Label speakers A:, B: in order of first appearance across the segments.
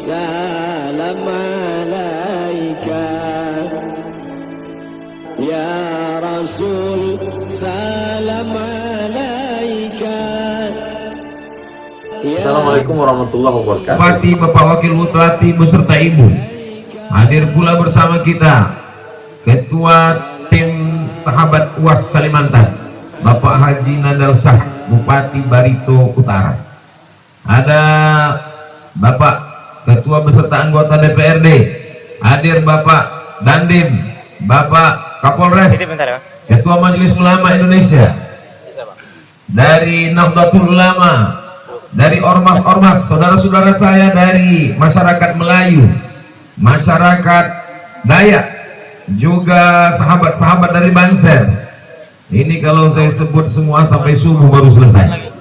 A: salam alaika ya Rasul, salam alaika.
B: Assalamualaikum warahmatullahi wabarakatuh.
C: Bupati, Bapak Wakil Bupati beserta Ibu, hadir pula bersama kita Ketua Tim Sahabat UAS Kalimantan, Bapak Haji Nandal Shah, Bupati Barito Utara. Ada Bapak Ketua beserta anggota DPRD, hadir Bapak Dandim, Bapak Kapolres, Ketua Majelis Ulama Indonesia, dari Nahdlatul Ulama, dari ormas-ormas, saudara-saudara saya dari masyarakat Melayu, masyarakat Dayak, juga sahabat-sahabat dari Banser. Ini kalau saya sebut semua sampai subuh baru selesai.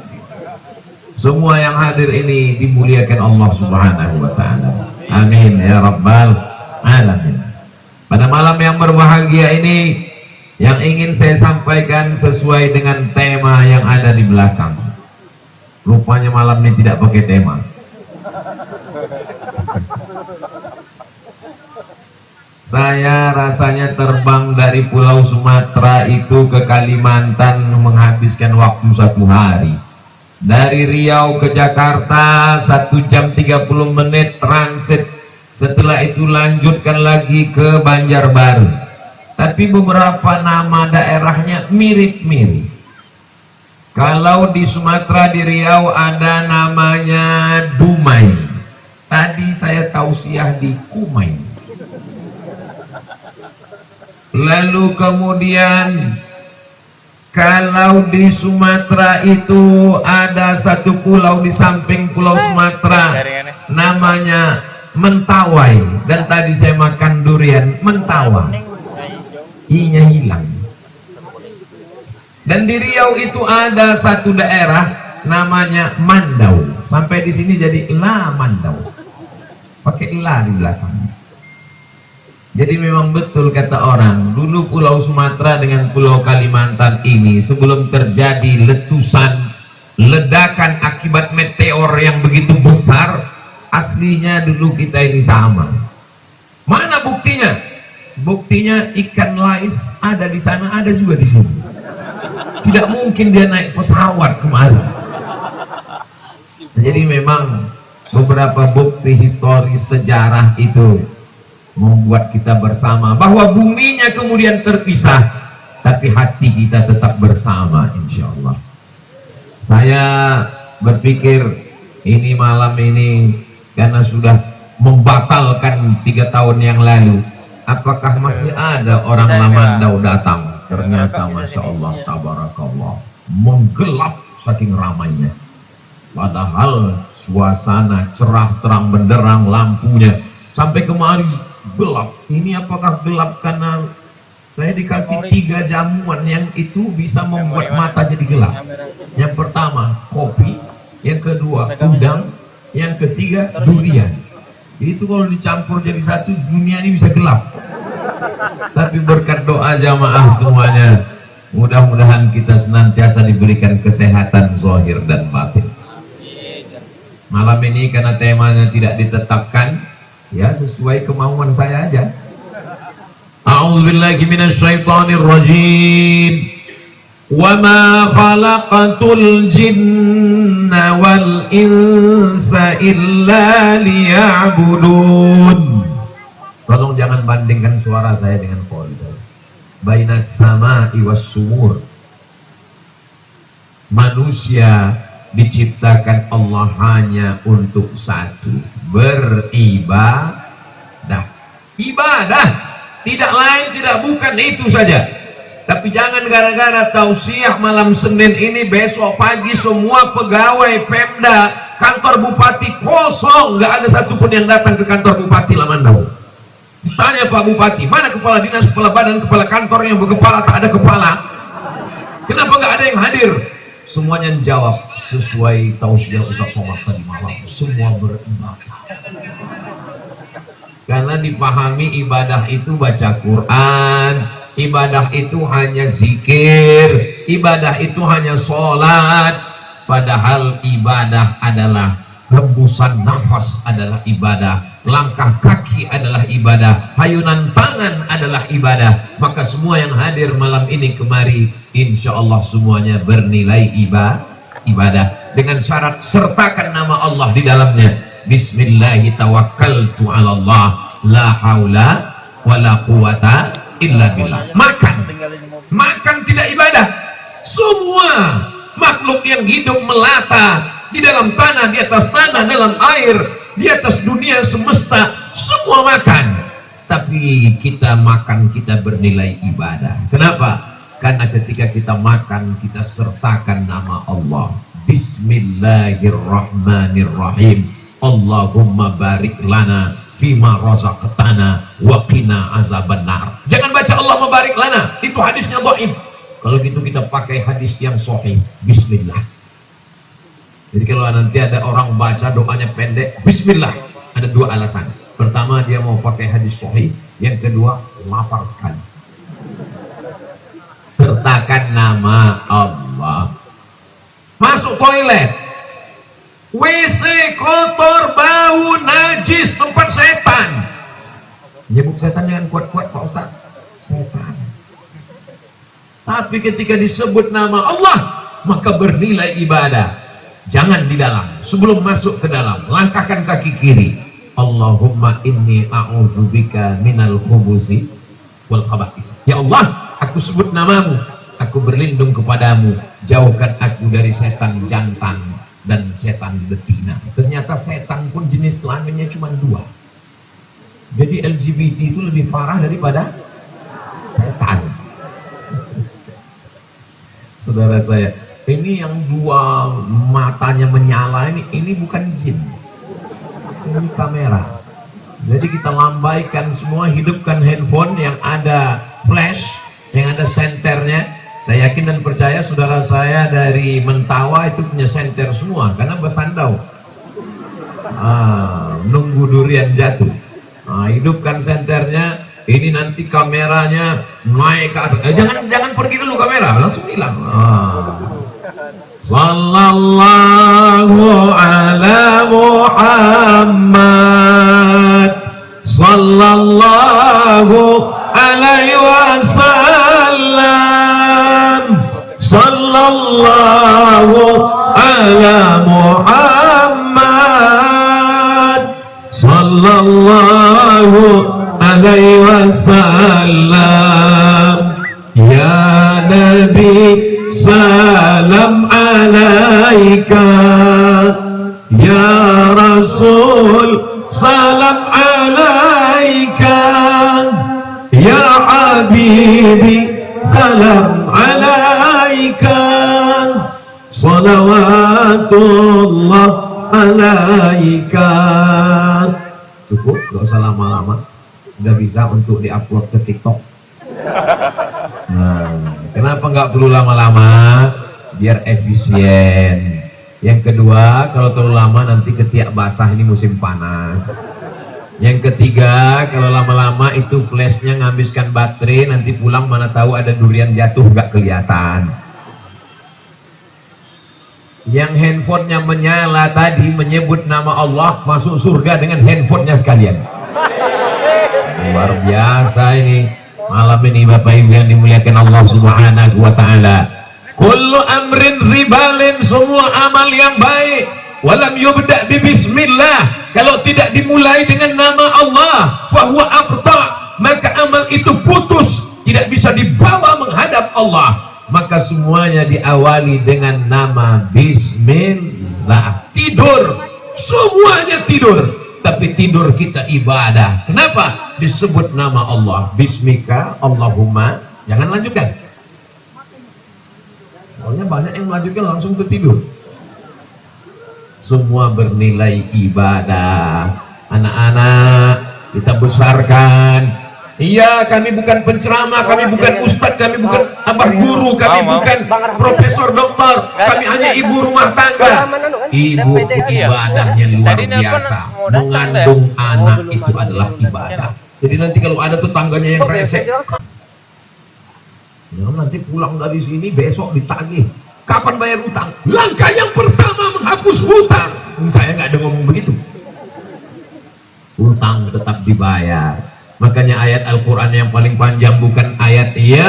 C: Semua yang hadir ini dimuliakan Allah Subhanahu wa ta'ala. Amin ya rabbal alamin. Pada malam yang berbahagia ini, yang ingin saya sampaikan sesuai dengan tema yang ada di belakang. Rupanya malam ini tidak pakai tema. Saya rasanya terbang dari Pulau Sumatera itu ke Kalimantan menghabiskan waktu 1 hari. Dari Riau ke Jakarta 1 jam 30 menit transit. Setelah itu lanjutkan lagi ke Banjarbaru. Tapi beberapa nama daerahnya mirip-mirip. Kalau di Sumatera, di Riau ada namanya Dumai. Tadi saya tausiah di Kumai. Lalu kemudian kalau di Sumatera itu ada satu pulau di samping Pulau Sumatera, namanya Mentawai. Dan tadi saya makan durian Mentawai, i-nya hilang. Dan di Riau itu ada satu daerah namanya Mandau. Sampai di sini jadi La Mandau, pakai la di belakang. Jadi memang betul kata orang, dulu Pulau Sumatera dengan Pulau Kalimantan ini sebelum terjadi ledakan akibat meteor yang begitu besar, aslinya dulu kita ini sama. Mana buktinya? Buktinya ikan lais ada di sana, ada juga di sini. Tidak mungkin dia naik pesawat kemari. Jadi memang beberapa bukti historis sejarah itu membuat kita bersama, bahwa buminya kemudian terpisah, tapi hati kita tetap bersama, insya Allah. Saya berpikir ini malam ini, karena sudah membatalkan 3 tahun yang lalu, apakah masih ada orang Lamandau datang? Ternyata Masya Allah, Tabarakallah, menggelap saking ramainya. Padahal suasana cerah, terang benderang lampunya, sampai kemari gelap. Ini apakah gelap karena saya dikasih 3 jamuan yang itu bisa membuat mata jadi gelap? Yang pertama kopi, yang kedua udang, yang ketiga durian. Itu kalau dicampur jadi satu, dunia ini bisa gelap. Tapi berkat doa jamaah semuanya, mudah-mudahan kita senantiasa diberikan kesehatan zahir dan batin. Malam ini karena temanya tidak ditetapkan, ya sesuai kemauan saya aja. A'udzubillahi minasyaitonir rajim. Wa ma khalaqatul jinna wal insa illa liya'budun. Tolong jangan bandingkan suara saya dengan polder. Bainas sama'i was sumur. Manusia diciptakan Allah hanya untuk satu, beribadah. Ibadah, tidak lain, tidak bukan, itu saja. Tapi jangan gara-gara tausiah malam Senin ini, besok pagi semua pegawai Pemda, kantor bupati kosong, nggak ada satupun yang datang ke kantor bupati Lamandau. Ditanya Pak Bupati, mana kepala dinas, kepala badan, kepala kantor yang berkepala tak ada kepala? Kenapa nggak ada yang hadir? Semuanya jawab sesuai tausiah Ustaz Somad tadi malam, semua beribadah. Karena dipahami ibadah itu baca Quran, ibadah itu hanya zikir, ibadah itu hanya sholat. Padahal ibadah adalah hembusan nafas adalah ibadah, langkah kaki adalah ibadah, hayunan tangan adalah ibadah. Maka semua yang hadir malam ini kemari, insya Allah semuanya bernilai ibadah. Dengan syarat sertakan nama Allah di dalamnya. Bismillahirrahmanirrahim, la haula wala quwata illa billah. Makan tidak ibadah. Semua makhluk yang hidup melata di dalam tanah, di atas tanah, dalam air, di atas dunia semesta, semua makan. Tapi kita makan, kita bernilai ibadah. Kenapa? Karena ketika kita makan, kita sertakan nama Allah. Bismillahirrahmanirrahim. Allahumma barik lana fima razaqtana wa qina azabannar. Jangan baca Allahumma barik lana, itu hadisnya dhaif. Kalau gitu kita pakai hadis yang sahih. Bismillah. Jadi kalau nanti ada orang baca doanya pendek, Bismillah, ada dua alasan. Pertama, dia mau pakai hadis sahih. Yang kedua, lapar sekali. Sertakan nama Allah. Masuk toilet, WC kotor, bau, najis, tempat setan. Nyebut setan jangan kuat-kuat Pak Ustaz. Setan. Tapi ketika disebut nama Allah, maka bernilai ibadah. Jangan di dalam. Sebelum masuk ke dalam, langkahkan kaki kiri. Allahumma inni a'udzubika minal khubuthi wal khaba'is. Ya Allah, aku sebut namamu, aku berlindung kepadamu, jauhkan aku dari setan jantan dan setan betina. Ternyata setan pun jenis kelaminnya cuma dua. Jadi LGBT itu lebih parah daripada setan. Saudara saya, ini yang dua matanya menyala ini bukan jin, ini kamera. Jadi kita lambaikan semua, hidupkan handphone yang ada flash, yang ada senternya. Saya yakin dan percaya saudara saya dari Mentawa itu punya senter semua, karena bersandau. Nunggu durian jatuh. Hidupkan senternya. Ini nanti kameranya naik ke atas. Jangan pergi dulu kamera, langsung hilang. Sallallahu ala Muhammad, sallallahu alaihi wasallam, sallallahu ala Muhammad, sallallahu alaihi wasallam. Ya Nabi, salam alaika. Ya Rasul, salam alaika. Ya Habibi, salam alaika. Salawatullah alaika. Cukup, gak usah lama-lama. Udah bisa untuk diupload ke TikTok. Kenapa nggak perlu lama-lama? Biar efisien. Yang kedua, kalau terlalu lama nanti ketiak basah, ini musim panas. Yang ketiga, kalau lama-lama itu flashnya nghabiskan baterai, nanti pulang mana tahu ada durian jatuh nggak kelihatan. Yang handphonenya menyala tadi menyebut nama Allah, masuk surga dengan handphonenya sekalian. Luar biasa ini malam ini Bapak Ibu yang dimuliakan Allah Subhanahu wa taala. Kullu amrin ribalin, semua amal yang baik walam yubda bi bismillah, kalau tidak dimulai dengan nama Allah, fahuwa aqta, maka amal itu putus, tidak bisa dibawa menghadap Allah. Maka semuanya diawali dengan nama bismillah. Tidur, semuanya tidur. Tapi tidur kita ibadah. Kenapa? Disebut nama Allah. Bismika Allahumma. Jangan lanjutkan. Soalnya banyak yang melanjutkan langsung ke tidur. Semua bernilai ibadah. Anak-anak kita besarkan. Iya, kami bukan penceramah, kami bukan ustadz, kami bukan abah guru, kami bukan profesor doktor, kami hanya ibu rumah tangga. Ibu ibadahnya luar biasa. Mengandung anak itu adalah ibadah. Jadi nanti kalau ada tetangganya yang resek, nanti pulang dari sini besok ditagih. Kapan bayar utang? Langkah yang pertama menghapus hutang. Saya nggak ada ngomong begitu. Hutang tetap dibayar. Makanya ayat Al-Quran yang paling panjang bukan ayat ya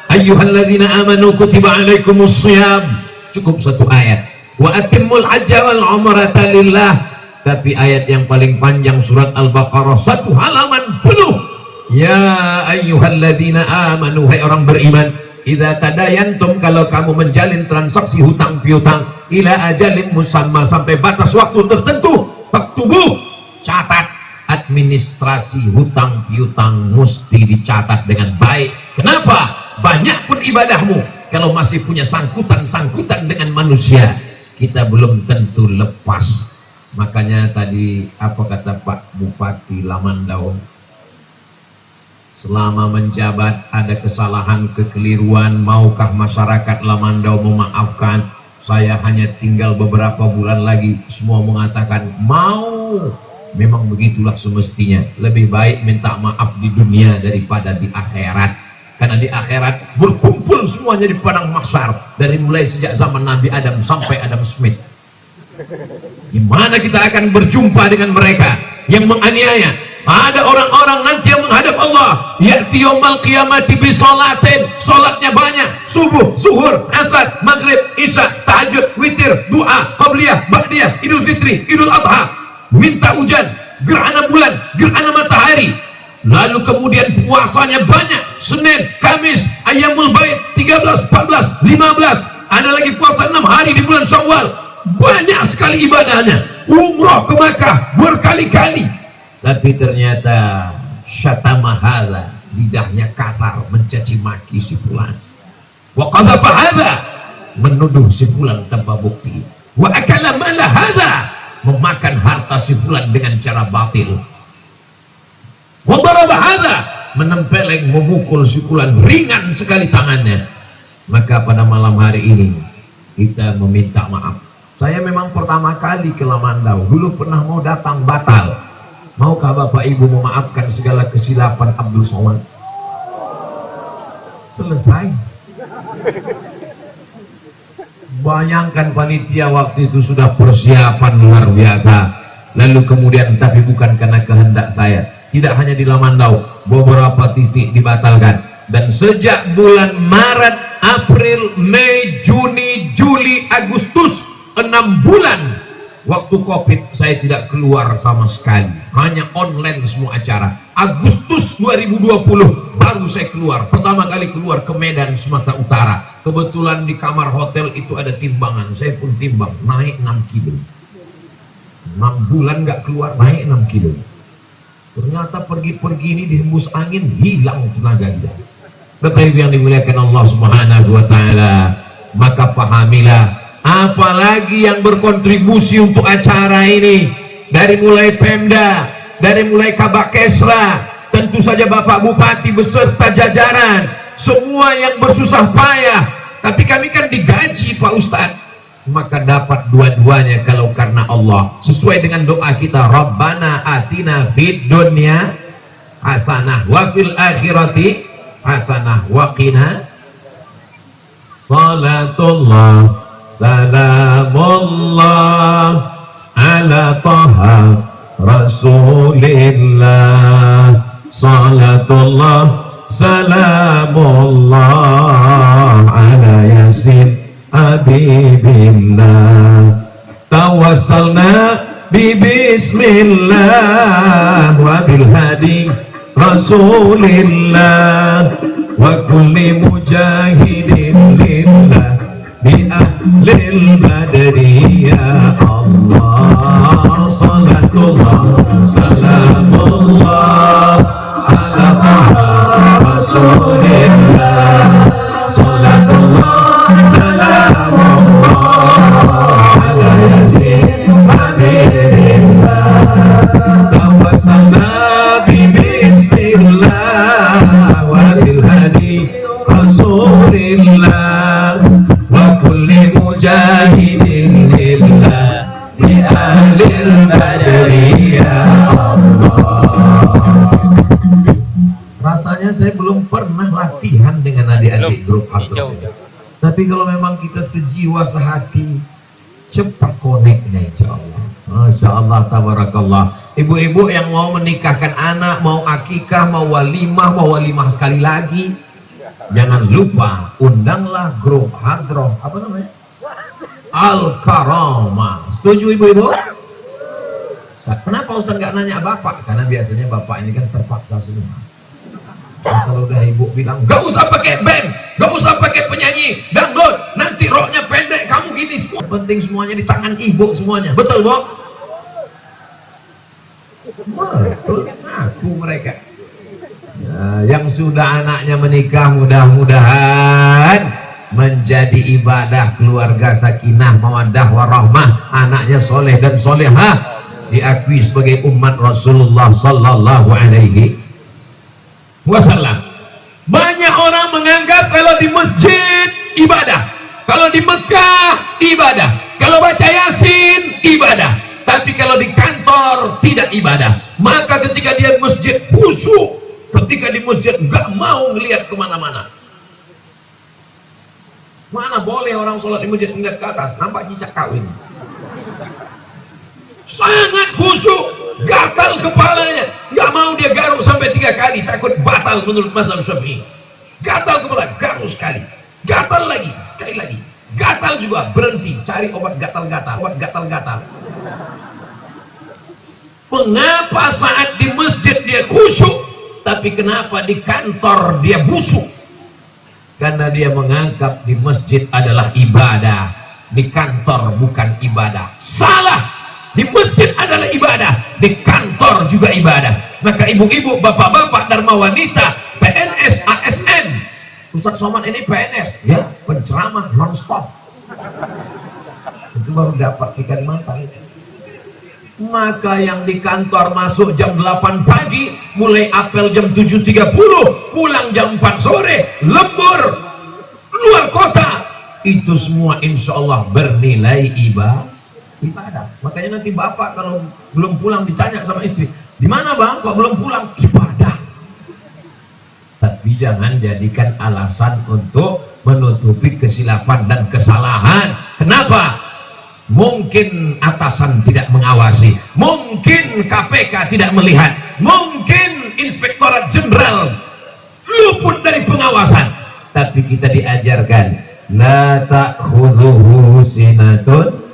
C: ayyuhalladzina amanu kutiba alaikumus shiyam, cukup satu ayat, wa atimmul hajja wal umrata lillah. Tapi ayat yang paling panjang surat Al-Baqarah, satu halaman penuh, ya ayyuhalladzina amanu, hai orang beriman, idza tadayantum, kalau kamu menjalin transaksi hutang piutang, ila ajalin musamma, sampai batas waktu tertentu, faktubuh, catat. Administrasi hutang piutang mesti dicatat dengan baik. Kenapa? Banyak pun ibadahmu, kalau masih punya sangkutan-sangkutan dengan manusia, kita belum tentu lepas. Makanya tadi apa kata Pak Bupati Lamandau, selama menjabat ada kesalahan kekeliruan, maukah masyarakat Lamandau memaafkan? Saya hanya tinggal beberapa bulan lagi, semua mengatakan mau. Memang begitulah semestinya. Lebih baik minta maaf di dunia daripada di akhirat. Karena di akhirat berkumpul semuanya di padang mahsyar, dari mulai sejak zaman Nabi Adam sampai Adam Smith. Di mana kita akan berjumpa dengan mereka yang menganiaya? Ada orang-orang nanti yang menghadap Allah, ya'ti yaumal qiyamati bi sholatin, sholatnya banyak, subuh, zuhur, asar, maghrib, isya, tahajud, witir, doa, qabliyah, ba'diyah, idul fitri, idul adha, minta hujan, gerhana bulan, gerhana matahari, lalu kemudian puasanya banyak, Senin, Kamis, Ayyamul Bait, 13, 14, 15, ada lagi puasa 6 hari di bulan Syawal, banyak sekali ibadahnya, umroh ke Makkah berkali-kali. Tapi ternyata syatama hadza, lidahnya kasar mencaci maki si fulan, wa qadhafa hadza, menuduh si fulan tanpa bukti, wa akala mala hadza, memakan harta si fulan dengan cara batil, wa daraba hadza, menempeleng, memukul si fulan, ringan sekali tangannya. Maka pada malam hari ini kita meminta maaf. Saya memang pertama kali ke Lamandau, dulu pernah mau datang batal. Maukah Bapak Ibu memaafkan segala kesilapan Abdul Somad? Selesai. Bayangkan panitia waktu itu sudah persiapan luar biasa, lalu kemudian tapi bukan karena kehendak saya, tidak hanya di Lamandau, beberapa titik dibatalkan. Dan sejak bulan Maret, April, Mei, Juni, Juli, Agustus, 6 bulan waktu Covid saya tidak keluar sama sekali, hanya online semua acara. Agustus 2020 baru saya keluar, pertama kali keluar ke Medan, Sumatera Utara. Kebetulan di kamar hotel itu ada timbangan, saya pun timbang, naik 6 kilo. 6 bulan nggak keluar, naik 6 kilo. Ternyata pergi-pergi ini dihembus angin, hilang tenaga kita. Bapak Ibu yang dimuliakan Allah Subhanahu wa Ta'ala, maka pahamilah, apalagi yang berkontribusi untuk acara ini, dari mulai Pemda, dari mulai Kabak Kesra, tentu saja Bapak Bupati beserta jajaran, semua yang bersusah payah. Tapi kami kan digaji Pak Ustadz, maka dapat dua-duanya kalau karena Allah, sesuai dengan doa kita, Rabbana atina fid dunya hasanah wa fil akhirati hasanah wa qina. Salatullah salamullah ala taha rasulillah, salatullah salamullah ala yasin habibillah, tawassalna bi bismillah wa bil hadi rasulillah wa kulli mujahidin lillah bi ahlil badri ya Allah, salatullah salamullah ala taha rasulillah, salatullah salamullah ala yasin habibillah, tawassalna bi bismillah wa bil hadi rasulillah wa kulli mujahidin lillah bi ahlil badri ya Allah. Rasanya saya belum pernah latihan dengan adik-adik grup Abdul. Tapi kalau memang kita sejiwa sehati, cepat koneknya insya Allah. Masya Allah, tabarakallah. Ibu-ibu yang mau menikahkan anak, mau akikah, mau walimah sekali lagi, jangan lupa undanglah grup hadroh, apa namanya? Al-Karamah. Setuju ibu-ibu? Kenapa Ustaz nggak nanya bapak? Karena biasanya bapak ini kan terpaksa semua. Kalau udah ibu bilang, gak usah pakai band, gak usah pakai penyanyi dangdut, nanti roknya pendek, kamu gini semua. Penting semuanya di tangan ibu semuanya. Betul, Bu? Betul, aku mereka. Nah, yang sudah anaknya menikah mudah-mudahan menjadi ibadah keluarga sakinah mawaddah warahmah, anaknya soleh dan solehah, diakui sebagai umat Rasulullah sallallahu alaihi wasallam. Banyak orang menganggap kalau di masjid ibadah, kalau di Mekah ibadah, kalau baca Yasin ibadah, tapi kalau di kantor tidak ibadah. Maka ketika dia di masjid khusyuk, ketika di masjid nggak mau ngelihat kemana-mana. Mana boleh orang sholat di masjid ngeliat ke atas, nampak cicak kawin. Sangat khusyuk, gatal kepalanya, nggak mau dia garuk sampai 3 kali, takut batal menurut mazhab Syafi'i. Gatal kepala, garuk sekali, gatal lagi, sekali lagi, gatal juga, berhenti, cari obat gatal-gatal, obat gatal-gatal. Mengapa saat di masjid dia khusyuk, tapi kenapa di kantor dia busuk? Karena dia menganggap di masjid adalah ibadah, di kantor bukan ibadah. Salah. Di masjid adalah ibadah, di kantor juga ibadah. Maka ibu-ibu, bapak-bapak, dharma wanita, PNS, ASN, Ustaz Somad ini PNS, ya, penceramah non-stop. Itu baru dapat ikan mata. Maka yang di kantor masuk jam 8 pagi, mulai apel jam 7.30, pulang jam 4 sore, lembur, luar kota, itu semua insya Allah bernilai ibadah. Makanya nanti bapak kalau belum pulang ditanya sama istri, di mana bang kok belum pulang? Ibadah. Tapi jangan jadikan alasan untuk menutupi kesilapan dan kesalahan. Kenapa? Mungkin atasan tidak mengawasi, mungkin KPK tidak melihat, mungkin Inspektorat Jenderal luput dari pengawasan. Tapi kita diajarkan, la ta'khudhuhu sinatun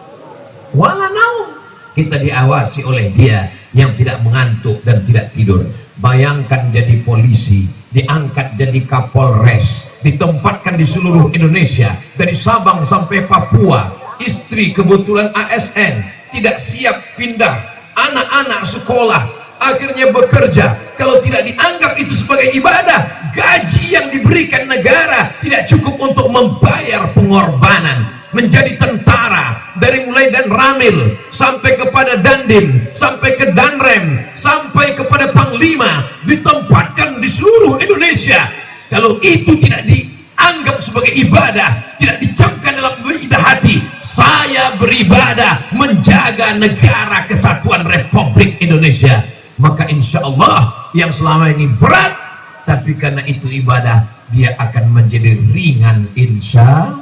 C: wala naum. Kita diawasi oleh dia yang tidak mengantuk dan tidak tidur. Bayangkan jadi polisi, diangkat jadi Kapolres, ditempatkan di seluruh Indonesia, dari Sabang sampai Papua. Istri kebetulan ASN, tidak siap pindah, anak-anak sekolah, akhirnya bekerja. Kalau tidak dianggap itu sebagai ibadah, gaji yang diberikan negara tidak cukup untuk membayar pengorbanan. Menjadi tentara, dari mulai dan Ramil sampai kepada Dandim, sampai ke Danrem, sampai kepada Panglima, ditempatkan di seluruh Indonesia. Kalau itu tidak dianggap sebagai ibadah, tidak dicamkan dalam beridah hati, saya beribadah menjaga negara kesatuan Republik Indonesia, maka insya Allah yang selama ini berat, tapi karena itu ibadah, dia akan menjadi ringan insya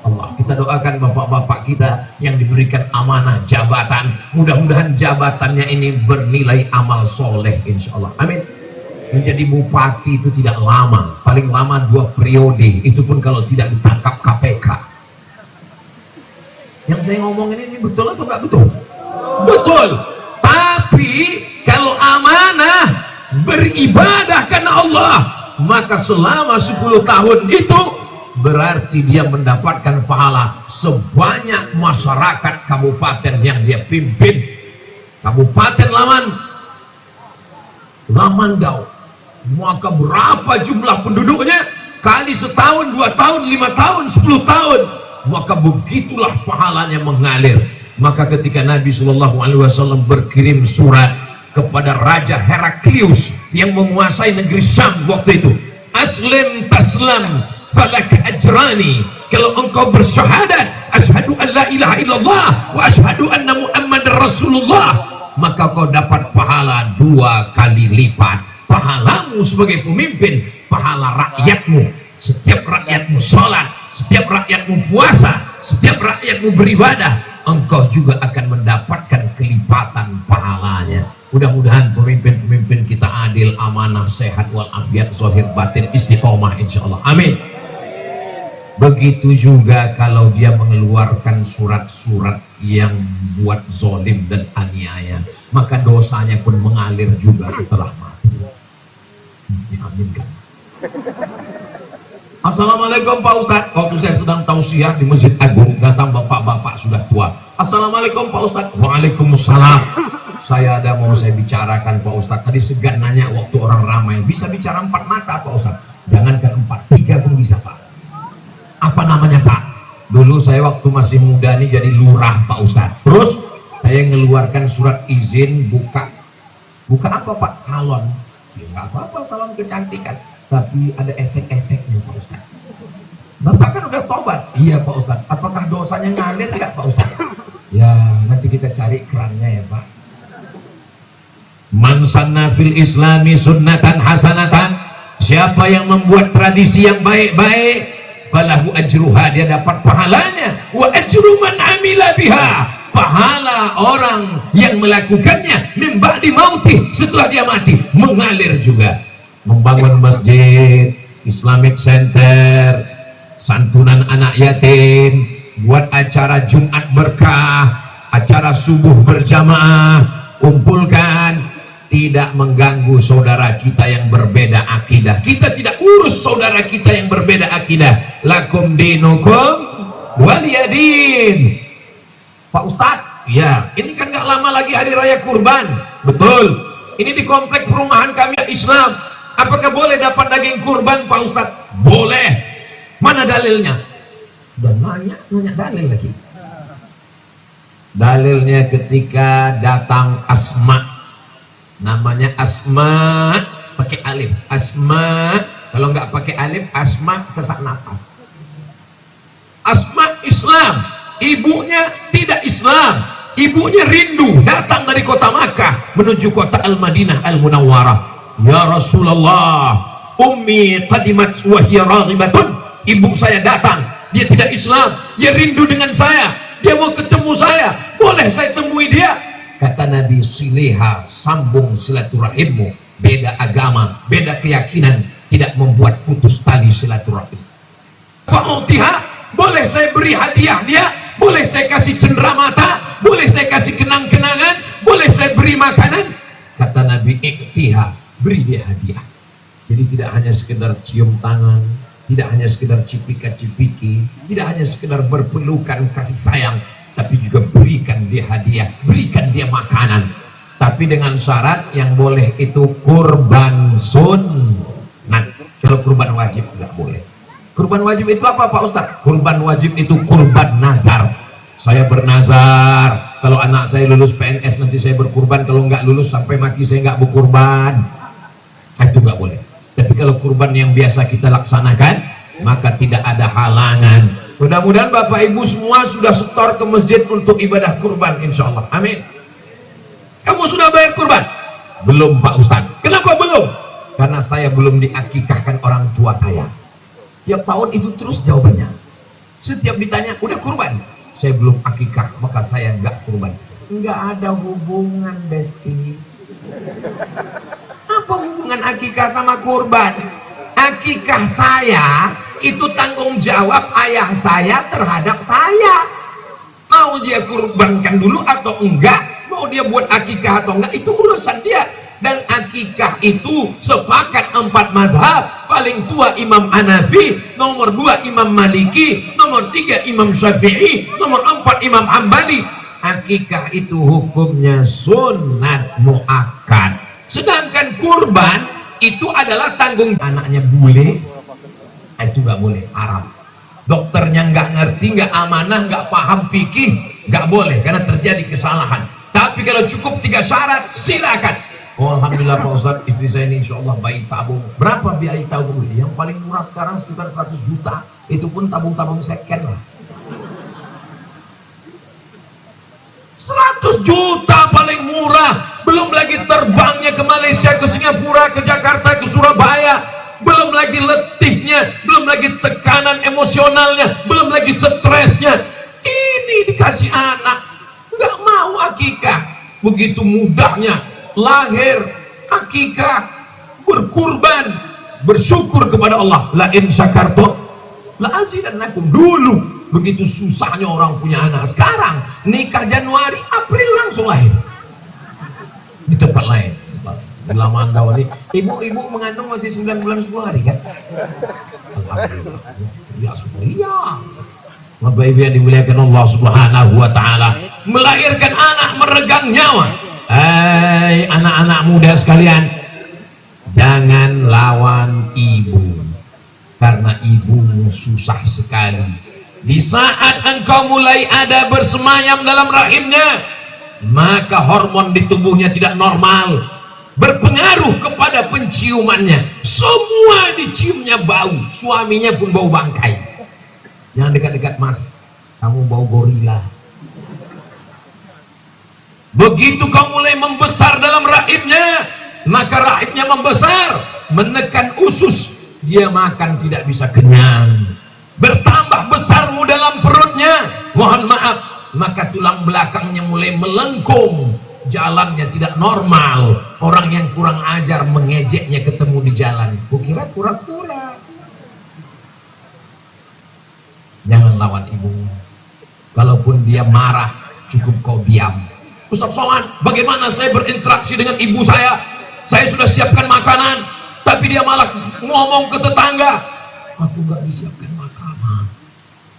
C: Allah. Kita doakan bapak-bapak kita yang diberikan amanah jabatan, mudah-mudahan jabatannya ini bernilai amal soleh insya Allah, amin. Menjadi bupati itu tidak lama, paling lama 2 periode, itu pun kalau tidak ditangkap KPK. Yang saya ngomong ini betul atau nggak betul? Betul. Tapi kalau amanah beribadah karena Allah, maka selama 10 tahun itu berarti dia mendapatkan pahala sebanyak masyarakat kabupaten yang dia pimpin. Kabupaten Lamandau, maka berapa jumlah penduduknya, kali setahun, 2 tahun, 5 tahun, 10 tahun, maka begitulah pahalanya mengalir. Maka ketika Nabi SAW berkirim surat kepada Raja Heraklius yang menguasai negeri Syam waktu itu, aslim taslam falaka ajrani, kalau engkau bersyahadat asyhadu an la ilaha illallah wa asyhadu anna muhammadar rasulullah, maka kau dapat pahala 2 kali lipat. Pahalamu sebagai pemimpin, pahala rakyatmu. Setiap rakyatmu sholat, setiap rakyatmu puasa, setiap rakyatmu beribadah, engkau juga akan mendapatkan kelipatan pahalanya. Mudah-mudahan pemimpin-pemimpin kita adil, amanah, sehat, walafiat, zahir batin, istiqomah insyaallah. Amin. Begitu juga kalau dia mengeluarkan surat-surat yang buat zolim dan aniaya, maka dosanya pun mengalir juga setelah mati. Diaminkan. Assalamualaikum Pak Ustadz. Waktu saya sedang tausiah di Masjid Agung, datang bapak-bapak sudah tua. Assalamualaikum Pak Ustadz. Waalaikumsalam. Saya ada mau saya bicarakan Pak Ustadz. Tadi segan nanya waktu orang ramai. Bisa bicara 4 mata Pak Ustadz? Jangankan 4, 3 pun bisa Pak. Apa namanya Pak? Dulu saya waktu masih muda nih jadi lurah Pak Ustadz. Terus saya mengeluarkan surat izin buka apa Pak? Salon. Ya nggak apa-apa, salon kecantikan. Tapi ada esek-eseknya Pak Ustadz. Bapak kan udah tobat. Iya Pak Ustadz. Apakah dosanya ngalir nggak Pak Ustadz? Ya nanti kita cari kerannya ya Pak. Man sanna fil islami sunnatan hasanatan. Siapa yang membuat tradisi yang baik-baik, falahu ajruha, dia dapat pahalanya. Wa ajru man amila biha, pahala orang yang melakukannya min ba'di mautih, setelah dia mati mengalir juga. Membangun masjid, Islamic Center, santunan anak yatim, buat acara Jumat berkah, acara subuh berjamaah, kumpulkan, tidak mengganggu saudara kita yang berbeda akidah. Kita tidak urus saudara kita yang berbeda akidah. Lakum dinukum waliyadin. Pak Ustadz, ya ini kan gak lama lagi hari raya kurban. Betul. Ini di komplek perumahan kami Islam. Apakah boleh dapat daging kurban Pak Ustadz? Boleh. Mana dalilnya? Dan nanya dalil lagi. Dalilnya ketika datang Asma, namanya Asma pakai alif. Asma, kalau nggak pakai alif, Asma sesak napas. Asma Islam, ibunya tidak Islam. Ibunya rindu datang dari kota Makkah menuju kota Al-Madinah Al-Munawwarah. Ya Rasulullah, ummi qadimat wa hiya raghibatun. Ibu saya datang, dia tidak Islam, dia rindu dengan saya, dia mau ketemu saya, boleh saya temui dia? Kata Nabi, sileha, sambung silaturahimmu. Beda agama, beda keyakinan tidak membuat putus tali silaturahim. Fa'utiha, boleh saya beri hadiah dia, boleh saya kasih cenderamata, boleh saya kasih kenang-kenangan, boleh saya beri makanan. Kata Nabi, iktiha, beri dia hadiah. Jadi tidak hanya sekedar cium tangan, tidak hanya sekedar cipika-cipiki, tidak hanya sekedar berpelukan kasih sayang, tapi juga berikan dia hadiah, berikan dia makanan. Tapi dengan syarat yang boleh itu kurban sunnah. Kalau kurban wajib tidak boleh. Kurban wajib itu apa Pak Ustadz? Kurban wajib itu kurban nazar. Saya bernazar, kalau anak saya lulus PNS nanti saya berkurban, kalau nggak lulus sampai mati saya nggak berkurban. Itu nggak boleh. Tapi kalau kurban yang biasa kita laksanakan, maka tidak ada halangan. Mudah-mudahan Bapak Ibu semua sudah setor ke masjid untuk ibadah kurban insyaallah. Amin. Kamu sudah bayar kurban? Belum Pak Ustadz. Kenapa belum? Karena saya belum diakikahkan orang tua saya. Tiap tahun itu terus jawabannya. Setiap ditanya, udah kurban? Saya belum akikah, maka saya nggak kurban. Nggak ada hubungan, Besti. Apa hubungan akikah sama kurban? Akikah saya itu tanggung jawab ayah saya terhadap saya. Mau dia kurbankan dulu atau enggak, mau dia buat akikah atau enggak, itu urusan dia. Dan akikah itu sepakat 4 mazhab. Paling tua Imam Hanafi, nomor 2 Imam Maliki, nomor 3 Imam Syafi'i, nomor 4 Imam Hambali. Akikah itu hukumnya sunat muakkad. Sedangkan kurban itu adalah tanggung anaknya bule, itu nggak boleh, haram. Dokternya nggak ngerti, nggak amanah, nggak paham fikih, nggak boleh karena terjadi kesalahan. Tapi kalau cukup 3 syarat, silakan. Oh, alhamdulillah Pak Ustadz, istri saya ini insya Allah bayi tabung. Berapa biaya tabung? Yang paling murah sekarang sekitar 100 juta. Itu pun tabung-tabung second lah. 100 juta paling murah. Belum lagi terbangnya ke Malaysia, ke Singapura, ke Jakarta, ke Surabaya. Belum lagi letihnya, belum lagi tekanan emosionalnya, belum lagi stresnya. Ini Ini dikasih anak, nggak mau akikah. Begitu mudahnya lahir akikah, berkurban, bersyukur kepada Allah. La in syakartum la azidannakum. Dulu begitu susahnya orang punya anak, sekarang nikah Januari, April langsung lahir di tempat lain. Bila mandau ini, ibu mengandung masih 9 bulan 10 hari kan? Alhamdulillah. Ya iya. Bapak Ibu yang dimuliakan Allah Subhanahu wa taala, melahirkan anak meregang nyawa. Hai anak-anak muda sekalian, jangan lawan ibu, karena ibumu susah sekali. Di saat engkau mulai ada bersemayam dalam rahimnya, maka hormon di tubuhnya tidak normal, berpengaruh kepada penciumannya. Semua diciumnya bau, suaminya pun bau bangkai. Jangan dekat-dekat mas, kamu bau gorila. Begitu kau mulai membesar dalam rahimnya, maka rahimnya membesar, menekan usus, dia makan tidak bisa kenyang. Bertambah besarmu dalam perutnya, mohon maaf, maka tulang belakangnya mulai melengkung, jalannya tidak normal. Orang yang kurang ajar mengejeknya ketemu di jalan, kukira kura-kura. Jangan lawan ibumu. Kalaupun dia marah, cukup kau diam. Ustaz Somad, bagaimana saya berinteraksi dengan ibu saya? Saya sudah siapkan makanan, tapi dia malah ngomong ke tetangga, aku gak disiapkan makanan.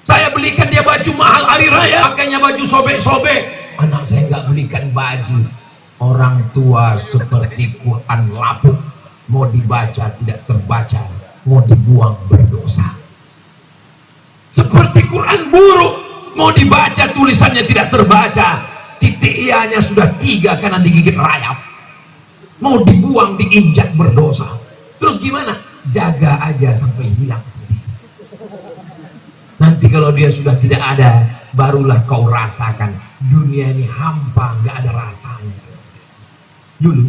C: Saya belikan dia baju mahal hari raya, pakainya baju sobek-sobek. Anak saya gak belikan baju. Orang tua seperti Quran lapuk, mau dibaca tidak terbaca, mau dibuang berdosa. Seperti Quran buruk, mau dibaca tulisannya tidak terbaca, titik ianya sudah 3 karena digigit rayap, mau dibuang diinjak berdosa. Terus gimana? Jaga aja sampai hilang sendiri. Nanti kalau dia sudah tidak ada, barulah kau rasakan dunia ini hampa, nggak ada rasanya sama sekali. Dulu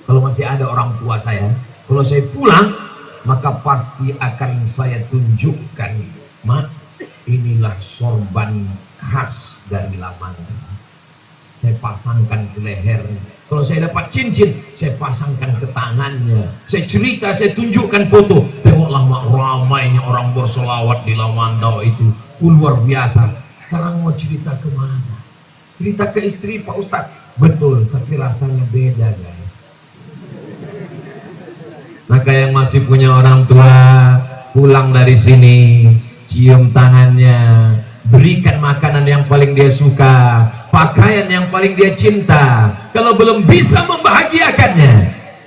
C: kalau masih ada orang tua saya, kalau saya pulang, maka pasti akan saya tunjukkan, mak, inilah sorban khas dari Lamongan. Saya pasangkan ke lehernya. Kalau saya dapat cincin, saya pasangkan ke tangannya. Saya cerita, saya tunjukkan foto. Tengoklah mak, ramainya orang bersolawat di Lamandau itu, luar biasa. Sekarang mau cerita kemana? Cerita ke istri, Pak Ustadz. Betul, tapi rasanya beda guys. Maka yang masih punya orang tua, pulang dari sini, cium tangannya, berikan makanan yang paling dia suka, pakaian yang paling dia cinta. Kalau belum bisa membahagiakannya,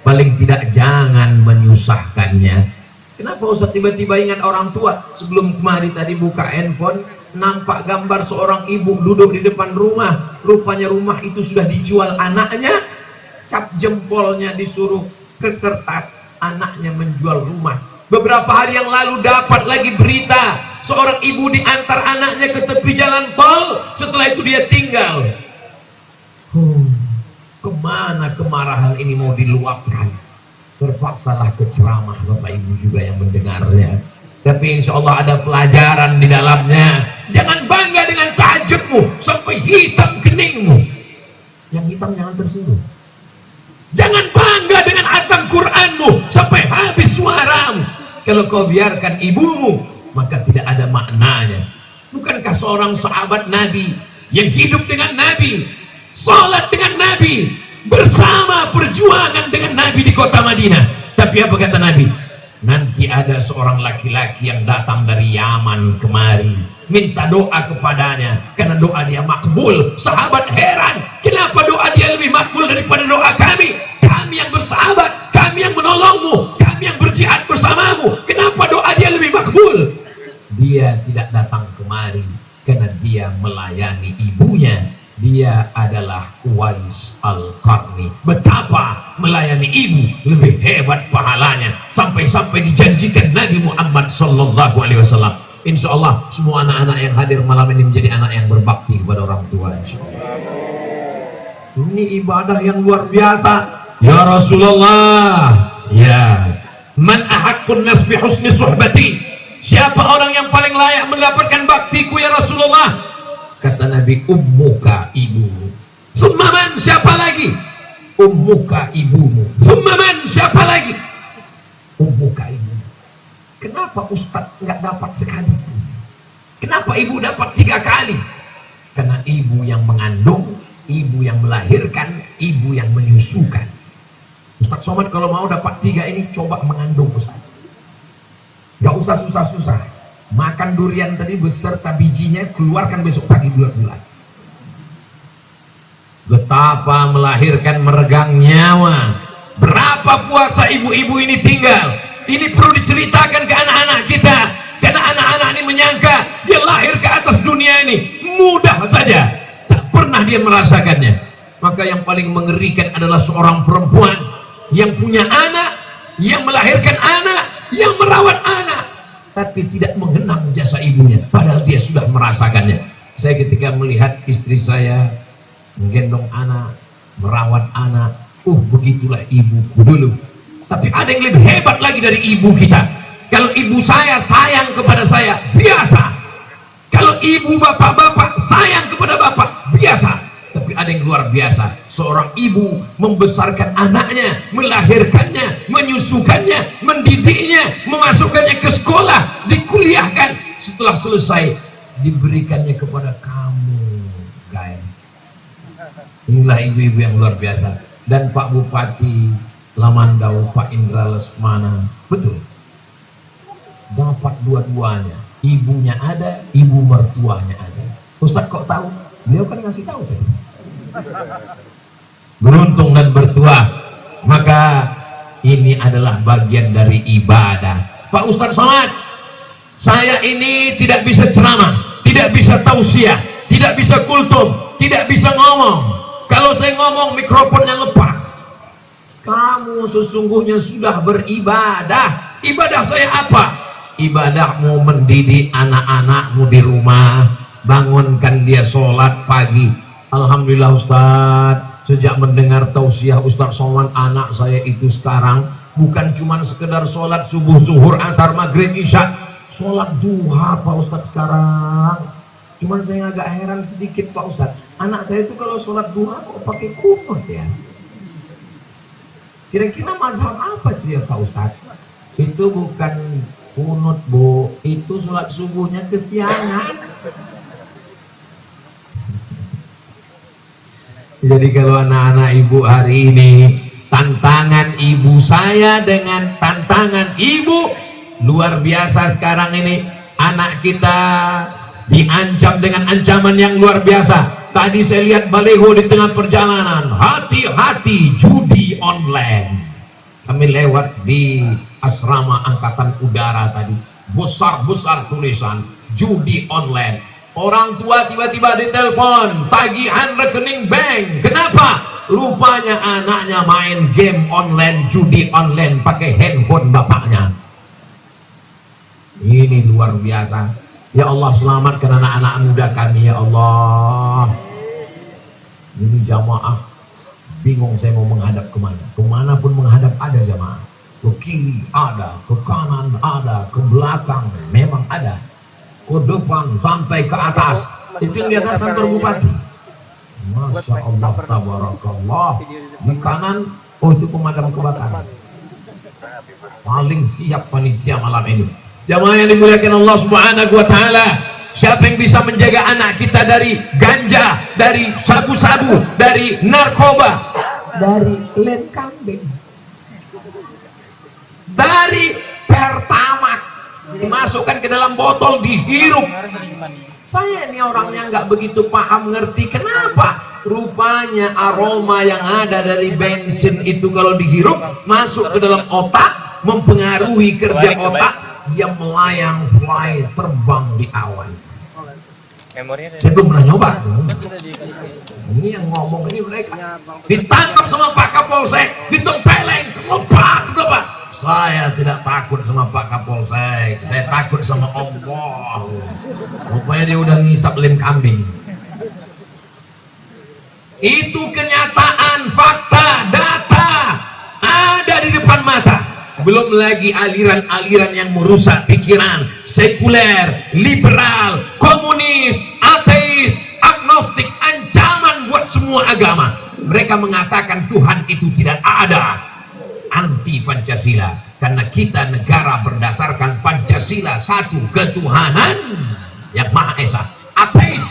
C: paling tidak jangan menyusahkannya. Kenapa Ustaz tiba-tiba ingat orang tua? Sebelum kemari tadi buka handphone, nampak gambar seorang ibu duduk di depan rumah. Rupanya rumah itu sudah dijual anaknya. Cap jempolnya disuruh ke kertas, anaknya menjual rumah. Beberapa hari yang lalu dapat lagi berita, seorang ibu diantar anaknya ke tepi jalan tol, setelah itu dia tinggal. Kemana kemarahan ini mau diluapkan? Terpaksalah ke ceramah Bapak Ibu juga yang mendengarnya. Tapi insya Allah ada pelajaran di dalamnya. Jangan bangga dengan tahajudmu sampai hitam keningmu. Yang hitam jangan tersinggung. Jangan bangga dengan hatam Quranmu sampai habis suaramu. Kalau kau biarkan ibumu, maka tidak ada maknanya. Bukankah seorang sahabat Nabi yang hidup dengan Nabi, salat dengan Nabi, bersama perjuangan dengan Nabi di kota Madinah? Tapi apa kata Nabi? Nanti ada seorang laki-laki yang datang dari Yaman kemari, minta doa kepadanya, karena doa dia makbul. Sahabat heran, kenapa doa dia lebih makbul daripada doa kami? Kami yang bersahabat, kami yang menolongmu, kami yang berjihad bersamamu, kenapa doa dia lebih makbul? Dia tidak datang kemari karena dia melayani ibunya. Dia adalah Uwais Al-Qarni. Betapa melayani ibu lebih hebat pahalanya, sampai-sampai dijanjikan Nabi Muhammad sallallahu alaihi wasallam. Insya Allah semua anak-anak yang hadir malam ini menjadi anak yang berbakti kepada orang tua. Ini ibadah yang luar biasa. Ya Rasulullah, ya, man ahaqqun nas bi husni suhbati. Siapa orang yang paling layak mendapatkan baktiku ya Rasulullah? Kata Nabi, ummuka, ibumu. Summaman, siapa lagi? Ummuka, ibumu. Summaman, siapa lagi? Ummuka, ibumu. Kenapa Ustaz nggak dapat sekali? Kenapa ibu dapat 3 kali? Karena ibu yang mengandung, ibu yang melahirkan, ibu yang menyusukan. Ustaz Somad kalau mau dapat 3 ini, coba mengandung Ustaz. Gak usah susah-susah. Makan durian tadi beserta bijinya, keluarkan besok pagi bulat-bulat. Betapa melahirkan meregang nyawa. Berapa puasa ibu-ibu ini tinggal. Ini perlu diceritakan ke anak-anak kita. Karena anak-anak ini menyangka dia lahir ke atas dunia ini mudah saja. Tak pernah dia merasakannya. Maka yang paling mengerikan adalah seorang perempuan yang punya anak, yang melahirkan anak, yang merawat anak, tapi tidak mengenang jasa ibunya, padahal dia sudah merasakannya. Saya ketika melihat istri saya menggendong anak, merawat anak, begitulah ibuku dulu. Tapi ada yang lebih hebat lagi dari ibu kita. Kalau ibu saya sayang kepada saya, biasa. Kalau ibu bapak-bapak sayang kepada bapak, biasa. Tapi ada yang luar biasa. Seorang ibu membesarkan anaknya, melahirkannya, menyusukannya, mendidiknya, memasukkannya ke sekolah, dikuliahkan. Setelah selesai, diberikannya kepada kamu, guys. Inilah ibu-ibu yang luar biasa. Dan Pak Bupati Lamandau, Pak Indra Lesmana, betul, dapat dua-duanya. Ibunya ada, ibu mertuanya ada. Ustaz kok tahu? Beliau kan ngasih tahu tadi. Beruntung dan bertuah. Maka ini adalah bagian dari ibadah. Pak Ustaz Somad, saya ini tidak bisa ceramah, tidak bisa tausiah, tidak bisa kultum, tidak bisa ngomong. Kalau saya ngomong mikrofonnya lepas. Kamu sesungguhnya sudah beribadah. Ibadah saya apa? Ibadahmu mendidik anak-anakmu di rumah, bangunkan dia sholat pagi. Alhamdulillah Ustaz, sejak mendengar tausiah Ustaz Somad, anak saya itu sekarang bukan cuma sekedar sholat subuh, zuhur, asar, maghrib, isya, sholat duha Pak Ustaz sekarang. Cuman saya agak heran sedikit Pak Ustaz, anak saya itu kalau sholat duha kok pakai kunut ya? Kira-kira mazhab apa itu ya Pak Ustaz? Itu bukan kunut Bu, itu sholat subuhnya kesiangan. Jadi kalau anak-anak ibu hari ini, tantangan ibu saya dengan tantangan ibu luar biasa sekarang ini. Anak kita diancam dengan ancaman yang luar biasa. Tadi saya lihat baliho di tengah perjalanan, hati-hati judi online. Kami lewat di asrama angkatan udara tadi, besar-besar tulisan judi online. Orang tua tiba-tiba ditelepon, tagihan rekening bank. Kenapa? Rupanya anaknya main game online, judi online pakai handphone bapaknya. Ini luar biasa. Ya Allah, selamatkan anak-anak muda kami ya Allah. Ini jamaah bingung saya mau menghadap kemana. Kemana pun menghadap ada jamaah. Ke kiri ada, ke kanan ada, ke belakang memang ada, ke depan sampai ke atas. Itu yang di atas kantor bupati. Masya Allah, tabarakallah. Di kanan, itu pemadam kebakaran. Paling siap panitia malam ini. Jamaah yang dimuliakan Allah Subhanahu wa Ta'ala, siapa yang bisa menjaga anak kita dari ganja, dari sabu-sabu, dari narkoba, dari lem kambing, dari pertamak, dimasukkan ke dalam botol, dihirup. Saya ini orangnya nggak begitu paham ngerti kenapa. Rupanya aroma yang ada dari bensin itu kalau dihirup masuk ke dalam otak, mempengaruhi kerja otak. Dia melayang, fly, terbang di awan. Saya belum pernah nyoba. Ini yang ngomong ini mereka. Ditangkap sama Pak Kapolsek, ditempeleng, kelepak. Saya tidak takut sama Pak Kapolsek, saya takut sama Allah. Rupanya dia udah ngisap lem kambing. Itu kenyataan, fakta, data ada di depan mata. Belum lagi aliran-aliran yang merusak pikiran, sekuler, liberal, komunis, ateis, agnostik, ancaman buat semua agama. Mereka mengatakan Tuhan itu tidak ada, anti Pancasila, karena kita negara berdasarkan Pancasila, satu ketuhanan yang Maha Esa. Ateis,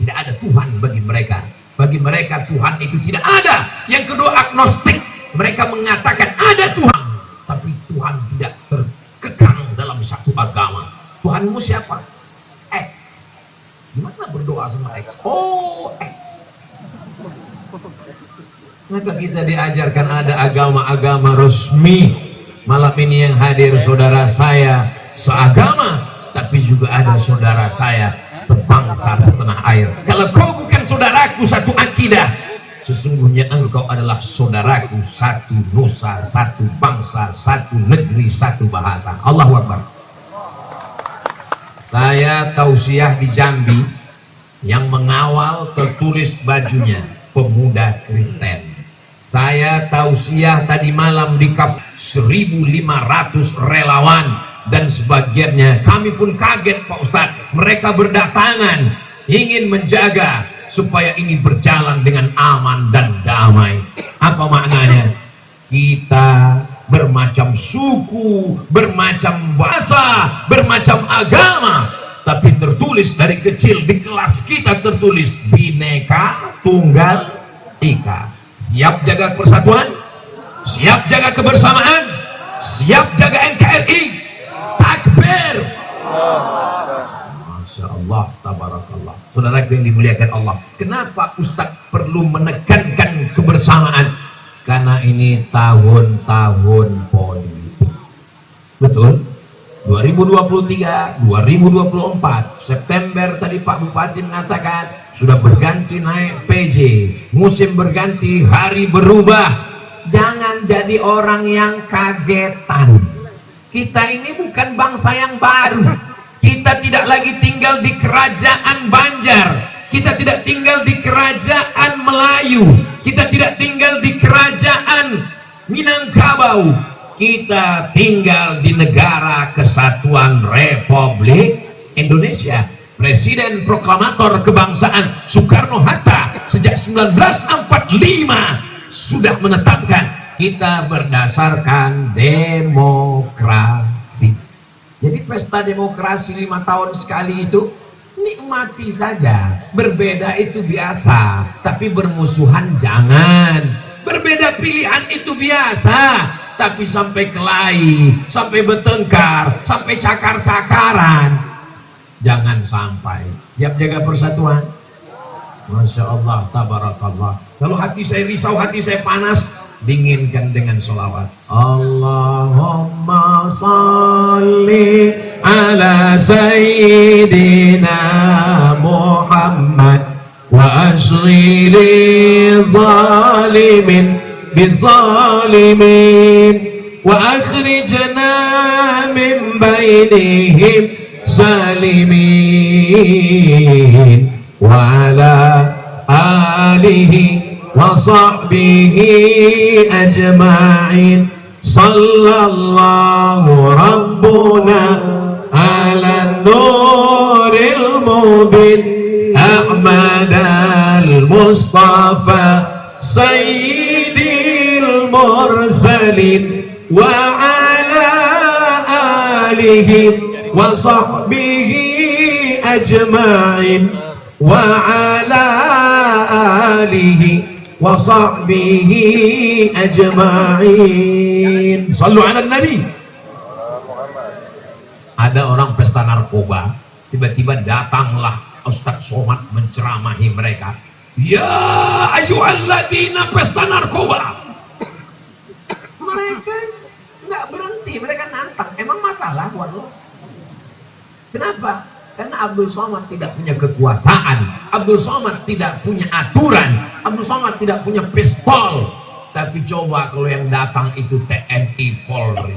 C: tidak ada Tuhan bagi mereka. Bagi mereka Tuhan itu tidak ada. Yang kedua agnostik, mereka mengatakan ada Tuhan, tapi Tuhan tidak terkekang dalam satu agama. Tuhanmu siapa? X. Gimana berdoa sama X? Oh, X. Maka kita diajarkan ada agama-agama resmi. Malam ini yang hadir saudara saya seagama, tapi juga ada saudara saya sebangsa setanah air. Kalau kau bukan saudaraku satu akidah, sesungguhnya engkau adalah saudaraku satu nusa, satu bangsa, satu negeri, satu bahasa. Allahu Akbar. Saya tausiah di Jambi, yang mengawal tertulis bajunya Pemuda Kristen. Saya tausiah tadi malam di Kap 1.500 relawan dan sebagiannya. Kami pun kaget Pak Ustadz, mereka berdatangan ingin menjaga supaya ini berjalan dengan aman dan damai. Apa maknanya? Kita bermacam suku, bermacam bahasa, bermacam agama, tapi tertulis dari kecil di kelas kita tertulis Bhinneka Tunggal Ika. Siap jaga persatuan, siap jaga kebersamaan, siap jaga NKRI. Takbir. Masya Allah, tabarakallah. Saudara yang dimuliakan Allah, kenapa Ustadz perlu menekankan kebersamaan? Karena ini tahun-tahun politik. Betul? 2023, 2024 September tadi Pak Bupati mengatakan sudah berganti naik PJ, musim berganti, hari berubah. Jangan jadi orang yang kagetan. Kita ini bukan bangsa yang baru. Kita tidak lagi tinggal di kerajaan Banjar, kita tidak tinggal di kerajaan Melayu, kita tidak tinggal di kerajaan Minangkabau. Kita tinggal di negara kesatuan Republik Indonesia. Presiden proklamator kebangsaan Soekarno-Hatta sejak 1945 sudah menetapkan kita berdasarkan demokrasi. Jadi pesta demokrasi 5 tahun sekali itu nikmati saja. Berbeda itu biasa, tapi bermusuhan jangan. Berbeda pilihan itu biasa, tapi sampai kelahi, sampai bertengkar, sampai cakar-cakaran, jangan sampai. Siap jaga persatuan? Masya Allah, tabarakallah. Kalau hati saya risau, hati saya panas, dinginkan dengan sholawat. Allahumma salli ala sayyidina Muhammad wa asghili zalimin bizalimin wa akhrijna min bainihim salimin wa ala alihi wa sahbihi ajma'in. Sallallahu rabbuna ala nuril mubin Ahmad al-Mustafa Sayyidil Mursalin wa ala alihi wa sahbihi ajma'in wa ala alihi wa sahbihi ajma'in. Sallu ala nabi. Ada orang pesta narkoba, tiba-tiba datanglah Ustaz Somad menceramahi mereka. Ya ayyuhalladzina pesta narkoba. Mereka nggak berhenti, mereka nantang. Emang masalah buat lo? Kenapa? Karena Abdul Somad tidak punya kekuasaan, Abdul Somad tidak punya aturan, Abdul Somad tidak punya pistol. Tapi coba kalau yang datang itu TNI Polri,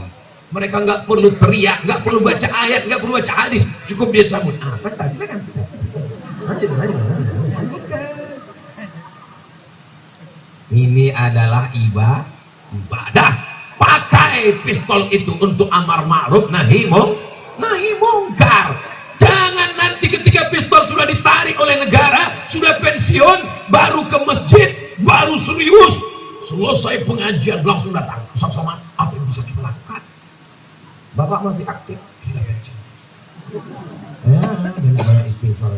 C: mereka nggak perlu teriak, nggak perlu baca ayat, nggak perlu baca hadis, cukup dia sambut. Pesta silakan. Ini adalah ibadah. Pakai pistol itu untuk amar ma'ruf nahi mungkar. Jangan nanti ketika pistol sudah ditarik oleh negara, sudah pensiun, baru ke masjid, baru serius. Selesai pengajian langsung datang. Ustaz Somad, apa yang bisa kita lakukan? Bapak masih aktif. Ya, banyak istighfar.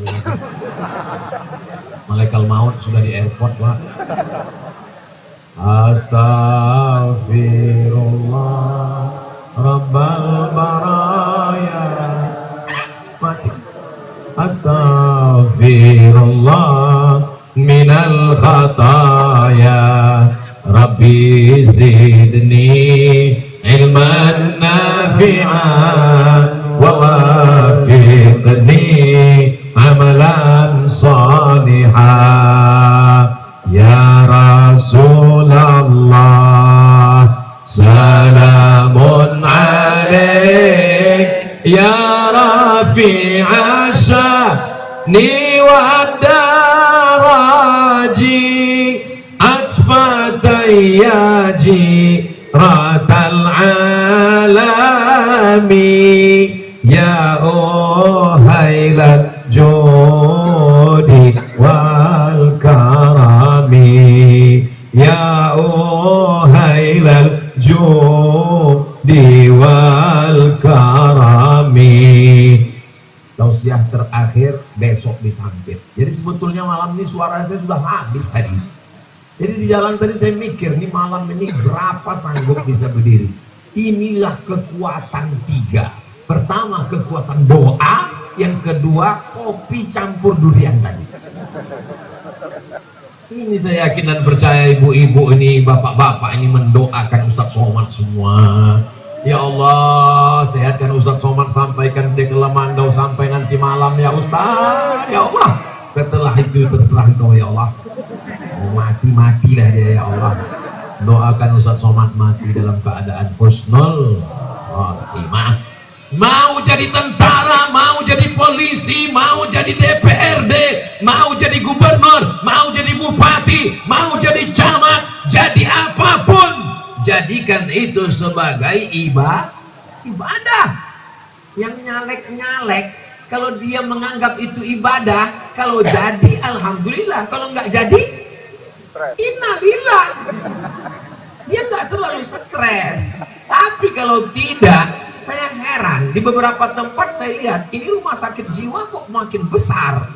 C: Malaikat maut sudah di airport, Pak. Astaghfirullah Rabbal baraya. Mati. Astaghfirullah minal khataya. Rabbi zidni ilman nafi'an wa wafiqni amalan salihah. Ya Rasulullah salamun alaik ya rafi'a sya'ni wa daraji atfatayyaji ratal alami ya uhailat jodi wal karami ya uhailal judi wal karami. Tausiah terakhir besok disampit. Jadi sebetulnya malam ini suara saya sudah habis tadi. Jadi di jalan tadi saya mikir, nih malam ini berapa sanggup bisa berdiri. Inilah kekuatan tiga. Pertama kekuatan doa, yang kedua kopi campur durian tadi. Ini saya yakin dan percaya ibu-ibu ini, bapak-bapak ini mendoakan Ustaz Somad semua. Ya Allah, sehatkan Ustaz Somad, sampaikan dia ke Lemandau sampai nanti malam ya Ustaz. Ya Allah, setelah itu terserah Engkau ya Allah. Mati-matilah dia ya Allah. Doakan Ustaz Somad mati dalam keadaan husnul khotimah. Mau jadi tentara, mau jadi polisi, mau jadi DPRD, mau jadi gubernur, mau jadi bupati, mau jadi camat, jadi apapun, jadikan itu sebagai ibadah. Yang nyalek-nyalek, kalau dia menganggap itu ibadah, kalau jadi alhamdulillah, kalau nggak jadi innalillah. Dia nggak terlalu stres. Tapi kalau tidak, saya heran, di beberapa tempat saya lihat, ini rumah sakit jiwa kok makin besar.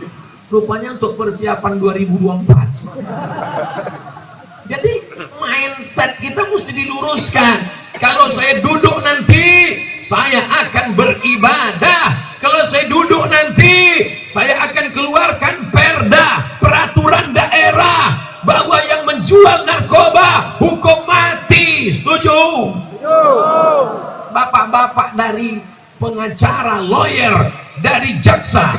C: Rupanya untuk persiapan 2024. Jadi mindset kita mesti diluruskan. Kalau saya duduk nanti, saya akan beribadah. Kalau saya duduk nanti, saya akan keluarkan perda, peraturan daerah, bahwa yang menjual narkoba hukum mati. Setuju? Bapak-bapak dari pengacara, lawyer, dari jaksa,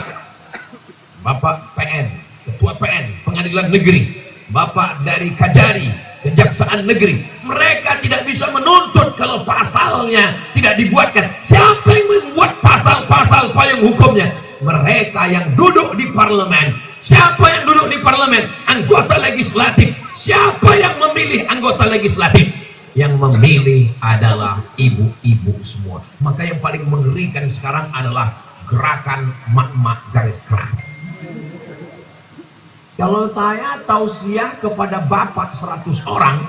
C: Bapak PN, Ketua PN, Pengadilan Negeri, Bapak dari Kajari, Kejaksaan Negeri, mereka tidak bisa menuntut kalau pasalnya tidak dibuatkan. Siapa yang membuat pasal-pasal payung hukumnya? Mereka yang duduk di parlemen. Siapa yang duduk di parlemen? Anggota legislatif. Siapa yang memilih anggota legislatif? Yang memilih adalah ibu-ibu semua. Maka yang paling mengerikan sekarang adalah gerakan mak-mak garis keras. Kalau saya tausiah kepada bapak 100 orang,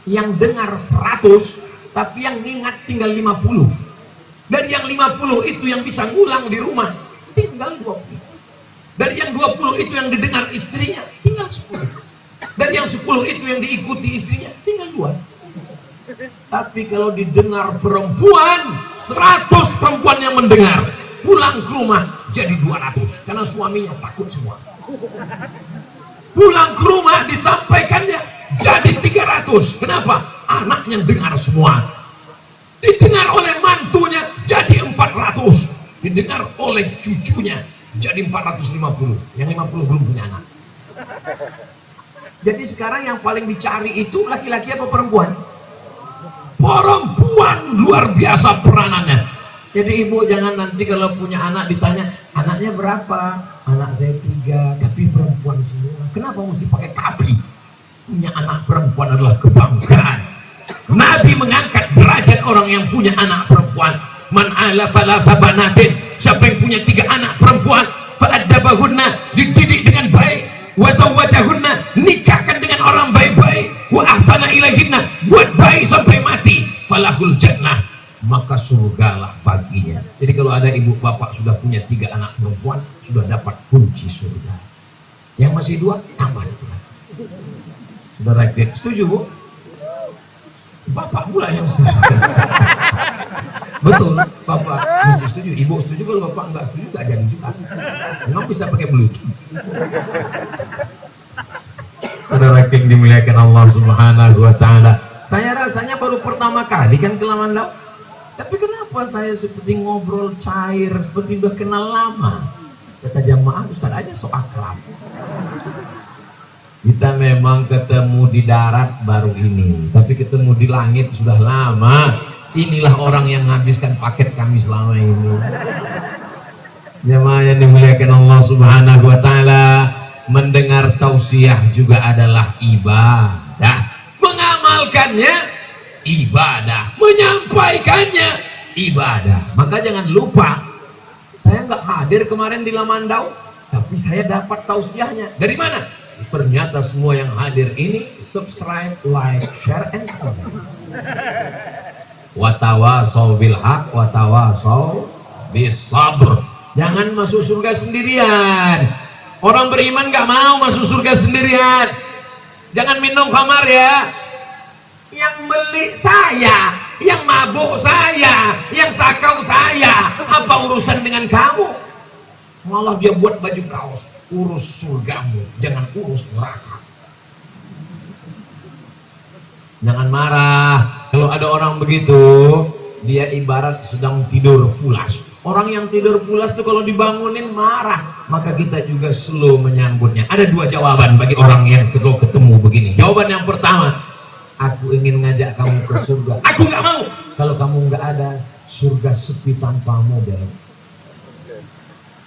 C: yang dengar 100, tapi yang ingat tinggal 50. Dan yang 50 itu yang bisa ngulang di rumah, tinggal 20. Dari yang 20 itu yang didengar istrinya, tinggal 10. Dari yang 10 itu yang diikuti istrinya, tinggal 2. Tapi kalau didengar perempuan, 100 perempuan yang mendengar, pulang ke rumah jadi 200, karena suaminya takut semua. Pulang ke rumah disampaikannya jadi 300. Kenapa? Anaknya dengar semua. Didengar oleh mantunya jadi 400. Didengar oleh cucunya jadi 450. Yang 50 belum punya anak. Jadi sekarang yang paling dicari itu laki-laki apa perempuan? Perempuan luar biasa peranannya. Jadi ibu jangan nanti kalau punya anak ditanya, anaknya berapa? Anak saya 3, tapi perempuan semua. Kenapa mesti pakai tapi? Punya anak perempuan adalah kebanggaan. Nabi mengangkat derajat orang yang punya anak perempuan. Man ala salasa banatin, siapa yang punya 3 anak perempuan, fa'addabahunna, dididik dengan baik, wa zawwajahunna, nikahkan dengan orang baik-baik, wa ahsana ilaihinna, buat baik sampai mati, falahul jannah, maka surgalah baginya. Jadi kalau ada ibu bapak sudah punya 3 anak perempuan, sudah dapat kunci surga. Yang masih 2 tambah 1 lagi. Saudara, setuju Bu? Bapak pula yang setuju. Betul, bapak mesti setuju, ibu setuju. Kalau bapak nggak setuju nggak jadi juga. Memang bisa pakai bluetooth. Saudara yang dimuliakan Allah Subhanahu wa Ta'ala, saya rasanya baru pertama kali kan ke Lamandau, tapi kenapa saya seperti ngobrol cair, seperti udah kenal lama. Kata jamaah, Ustaz aja so akrab. Kita memang ketemu di darat baru ini, tapi ketemu di langit sudah lama. Inilah orang yang menghabiskan paket kami selama ini. Jemaah yang dimuliakan Allah Subhanahu wa Ta'ala, mendengar tausiah juga adalah ibadah. Mengamalkannya ibadah, menyampaikannya ibadah. Maka jangan lupa, saya nggak hadir kemarin di Lamandau, tapi saya dapat tausiahnya. Dari mana? Ternyata semua yang hadir ini subscribe, like, share, and comment. Watawasau bil haq, watawasau bis sabr. Jangan masuk surga sendirian. Orang beriman gak mau masuk surga sendirian. Jangan minum khamar ya. Yang beli saya, yang mabuk saya, yang sakau saya. Apa urusan dengan kamu? Malah dia buat baju kaos. Urus surgamu, jangan urus neraka. Jangan marah kalau ada orang begitu. Dia ibarat sedang tidur pulas. Orang yang tidur pulas itu kalau dibangunin marah. Maka kita juga slow menyambutnya. Ada 2 jawaban bagi orang yang kalau ketemu begini. Jawaban yang pertama, aku ingin ngajak kamu ke surga. Aku nggak mau. Kalau kamu nggak ada, surga sepi tanpa model.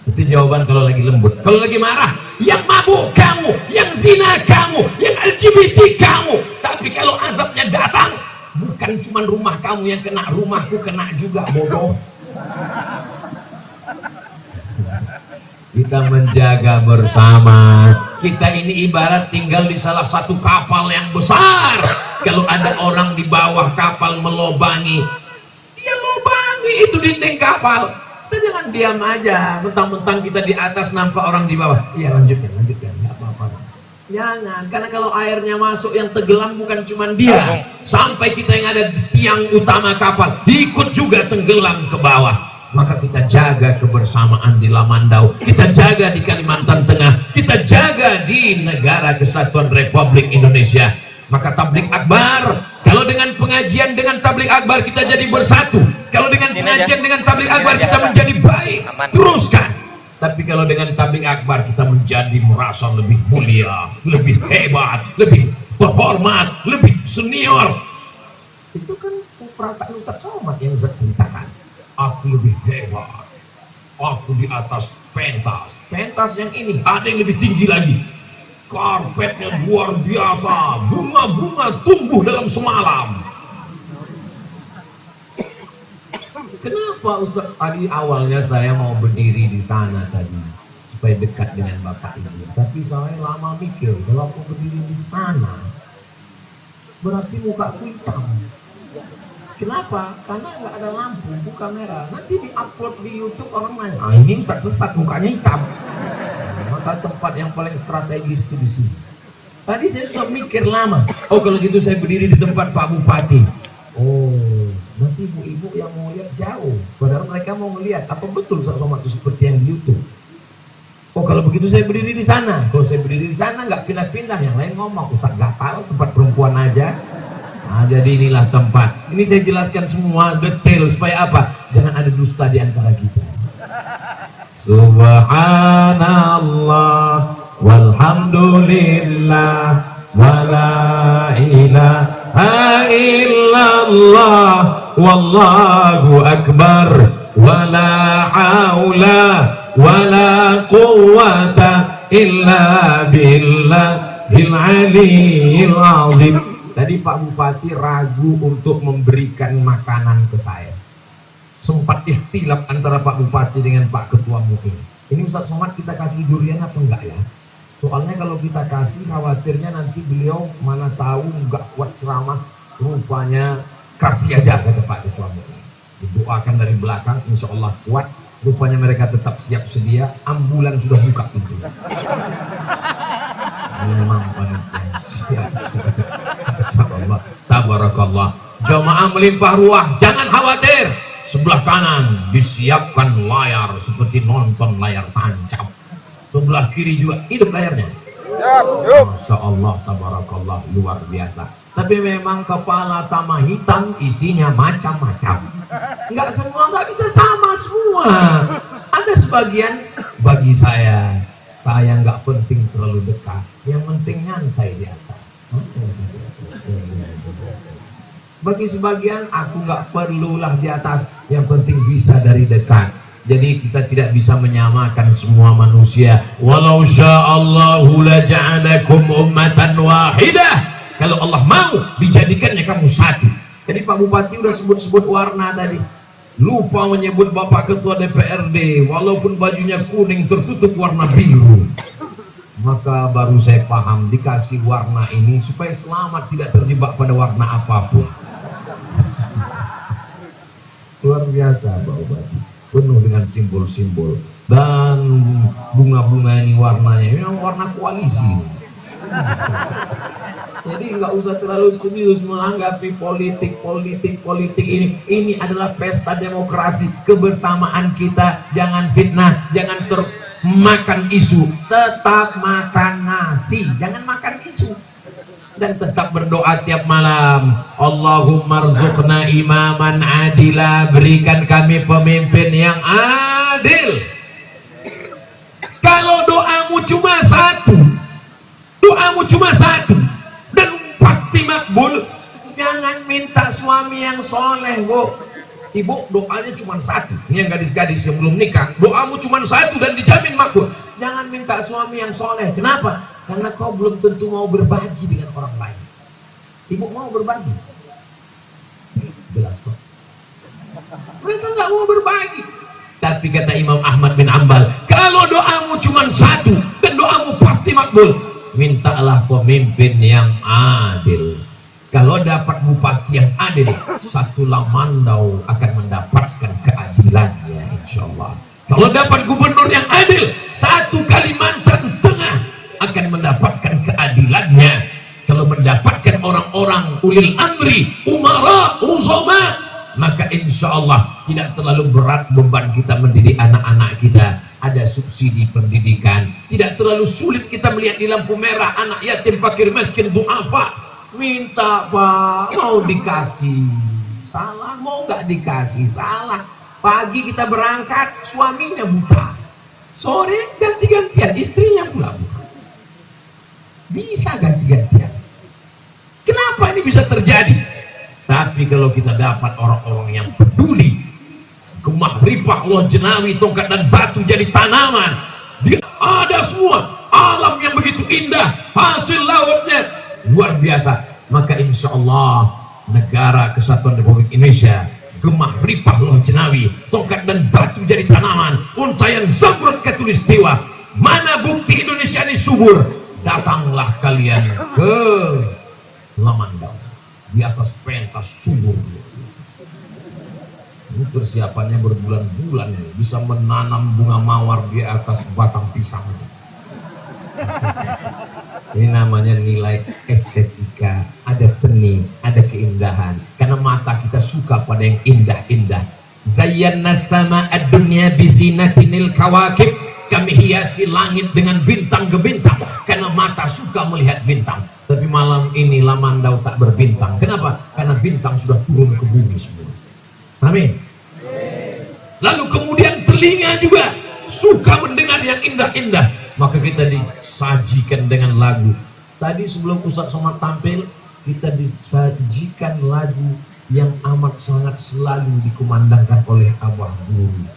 C: Itu jawaban kalau lagi lembut. Kalau lagi marah, yang mabuk kamu, yang zina kamu, yang LGBT kamu. Tapi kalau azabnya datang, bukan cuma rumah kamu yang kena, rumahku kena juga, bodoh. Kita menjaga bersama. Kita ini ibarat tinggal di salah satu kapal yang besar. Kalau ada orang di bawah kapal melobangi, dia lobangi itu dinding kapal. Kita jangan diam aja, mentang-mentang kita di atas nampak orang di bawah. Iya, lanjutkan, nggak apa-apa. Jangan, karena kalau airnya masuk yang tenggelam bukan cuma dia, sampai kita yang ada di tiang utama kapal ikut juga tenggelam ke bawah. Maka kita jaga kebersamaan di Lamandau, kita jaga di Kalimantan Tengah, kita jaga di Negara Kesatuan Republik Indonesia. Maka tablik akbar, kalau dengan pengajian dengan tablik akbar kita jadi bersatu. Kalau dengan pengajian dengan tablik akbar kita menjadi baik, teruskan. Tapi kalau dengan tablik akbar kita menjadi merasa lebih mulia, lebih hebat, lebih terhormat, lebih senior. Itu kan perasaan Ustaz Somad yang Ustaz ceritakan. Aku lebih hebat, aku di atas pentas. Pentas yang ini ada yang lebih tinggi lagi. Karpetnya luar biasa, bunga-bunga tumbuh dalam semalam. Kenapa Ustaz? Tadi awalnya saya mau berdiri di sana tadi supaya dekat dengan Bapak Ibu. Tapi saya lama mikir, kalau aku berdiri di sana berarti mukaku hitam. Kenapa? Karena nggak ada lampu, buka kamera. Nanti di-upload di YouTube orang nanya, ah ini Ustaz sesat, mukanya hitam. Maka tempat yang paling strategis itu di sini. Tadi saya sudah mikir lama. Oh kalau gitu saya berdiri di tempat Pak Bupati. Oh nanti ibu-ibu yang mau lihat jauh. Padahal mereka mau melihat apa betul Ustaz Somad itu seperti yang di YouTube. Oh kalau begitu saya berdiri di sana. Kalau saya berdiri di sana nggak pindah-pindah, yang lain ngomong Ustaz nggak tahu tempat perempuan aja. Nah, jadi inilah tempat. Ini saya jelaskan semua detail supaya apa? Jangan ada dusta di antara kita. Subhanallah walhamdulillah wala ilaha illallah wallahu akbar wala haula wala quwwata illa billahil aliyyil azim. Tadi Pak Bupati ragu untuk memberikan makanan ke saya. Sempat ikhtilaf antara Pak Bupati dengan Pak Ketua MUI. Ini Ustaz Somad kita kasih durian apa enggak ya? Soalnya kalau kita kasih, khawatirnya nanti beliau mana tahu nggak kuat ceramah, rupanya kasih aja kata Pak Ketua MUI. Didoakan dari belakang, insya Allah kuat. Rupanya mereka tetap siap sedia, ambulan sudah buka pintu. Memang panitia siap. Insyaallah, tabarakallah. Jamaah melimpah ruah, jangan khawatir. Sebelah kanan disiapkan layar seperti nonton layar tancap. Sebelah kiri juga hidup layarnya. Masya Allah, tabarakallah, luar biasa. Tapi memang kepala sama hitam isinya macam-macam. Nggak semua, nggak bisa sama semua. Ada sebagian, bagi saya nggak penting terlalu dekat. Yang penting nyantai di atas. Bagi sebagian, aku nggak perlulah di atas. Yang penting bisa dari dekat. Jadi kita tidak bisa menyamakan semua manusia. Walau sya'allahu laja'alakum ummatan wahidah. Kalau Allah mau, dijadikannya kamu satu. Jadi Pak Bupati udah sebut-sebut warna tadi. Lupa menyebut Bapak Ketua DPRD. Walaupun bajunya kuning tertutup warna biru. Maka baru saya paham, dikasih warna ini supaya selamat, tidak terjebak pada warna apapun. Luar biasa Pak Bupati. Penuh dengan simbol-simbol. Dan bunga-bunga ini warnanya, ini warna koalisi. Jadi nggak usah terlalu serius menanggapi politik ini. Ini adalah pesta demokrasi, kebersamaan kita. Jangan fitnah, jangan termakan isu. Tetap makan nasi, jangan makan isu. Dan tetap berdoa tiap malam. Allahumma rzuqna imaman adila, berikan kami pemimpin yang adil. Kalau doamu cuma satu, dan pasti makbul, jangan minta suami yang soleh, Bu. Ibu, doanya cuma satu. Ini yang gadis-gadis yang belum nikah, doamu cuma satu dan dijamin makbul. Jangan minta suami yang soleh. Kenapa? Karena kau belum tentu mau berbagi dengan orang lain. Ibu mau berbagi? Jelas kok. Mereka nggak mau berbagi. Tapi kata Imam Ahmad bin Ambal, kalau doamu cuma satu dan doamu pasti makbul, mintalah pemimpin yang adil. Kalau dapat bupati yang adil, satu Lamandau akan mendapatkan keadilannya, insya Allah. Kalau dapat gubernur yang adil, satu Kalimantan Tengah akan mendapatkan keadilannya. Kalau mendapatkan orang-orang ulil amri, umara, uzama, maka insya Allah tidak terlalu berat beban kita mendidik anak-anak kita. Ada subsidi pendidikan, tidak terlalu sulit kita melihat di lampu merah anak yatim, fakir, miskin, du'afa. Minta Pak, mau dikasih salah, mau nggak dikasih salah. Pagi kita berangkat, suaminya buta, sore ganti-gantian, istrinya pula buta. Bisa ganti-gantian. Kenapa ini bisa terjadi? Tapi kalau kita dapat orang-orang yang peduli, gemah ripah Allah jenawi, tongkat dan batu jadi tanaman. Dia ada semua alam yang begitu indah, hasil lautnya luar biasa. Maka insya Allah negara kesatuan Republik Indonesia, gemah ripah Allah jenawi, tongkat dan batu jadi tanaman, untayan zamrud katulistiwa. Mana bukti Indonesia ini subur? Datanglah kalian ke Lamandau, di atas pentas subur. Ini persiapannya berbulan-bulan, bisa menanam bunga mawar di atas batang pisang. Ini namanya nilai estetika, ada seni, ada keindahan. Karena mata kita suka pada yang indah-indah. Zayyana sama ad-dunya bizinatinil kawakib. Kami hiasi langit dengan bintang ke bintang. Karena mata suka melihat bintang. Tapi malam ini Lamandau tak berbintang. Kenapa? Karena bintang sudah turun ke bumi semua. Amin. Lalu kemudian telinga juga suka mendengar yang indah-indah. Maka kita disajikan dengan lagu. Tadi sebelum Ustaz Somad tampil, kita disajikan lagu yang amat sangat selalu dikumandangkan oleh Abah Guru.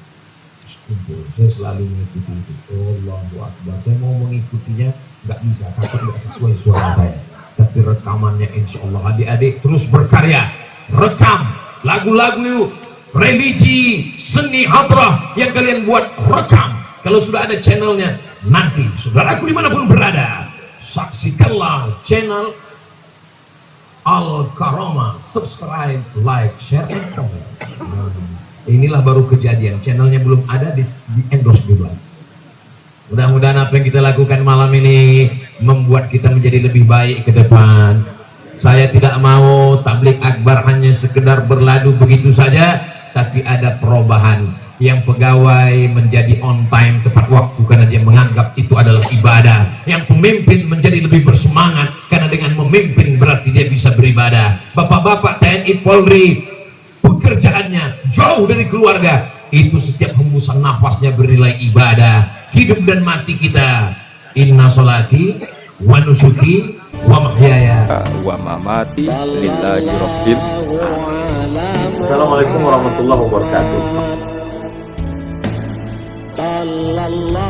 C: Saya selalu mengikuti itu. Allahu Akbar. Saya mau mengikutinya, nggak bisa, takut nggak sesuai suara saya. Tapi rekamannya insya Allah, adik-adik terus berkarya, rekam lagu-lagu religi, seni hadrah yang kalian buat, rekam. Kalau sudah ada channelnya, nanti saudaraku dimanapun berada, saksikanlah channel Al-Karomah, subscribe, like, share, and comment. Inilah baru kejadian, channelnya belum ada, di endorse dulu. Mudah-mudahan apa yang kita lakukan malam ini membuat kita menjadi lebih baik ke depan. Saya tidak mau tablik akbar hanya sekedar berlalu begitu saja, tapi ada perubahan. Yang pegawai menjadi on time tepat waktu karena dia menganggap itu adalah ibadah. Yang pemimpin menjadi lebih bersemangat karena dengan memimpin berarti dia bisa beribadah. Bapak-bapak TNI Polri, pekerjaannya jauh dari keluarga, itu setiap hembusan nafasnya bernilai ibadah. Hidup dan mati kita, inna sholati wa nusuki wa mahyaya
D: wa mamati lillahi rabbil.
B: Assalamualaikum warahmatullahi wabarakatuh.
A: sallallahu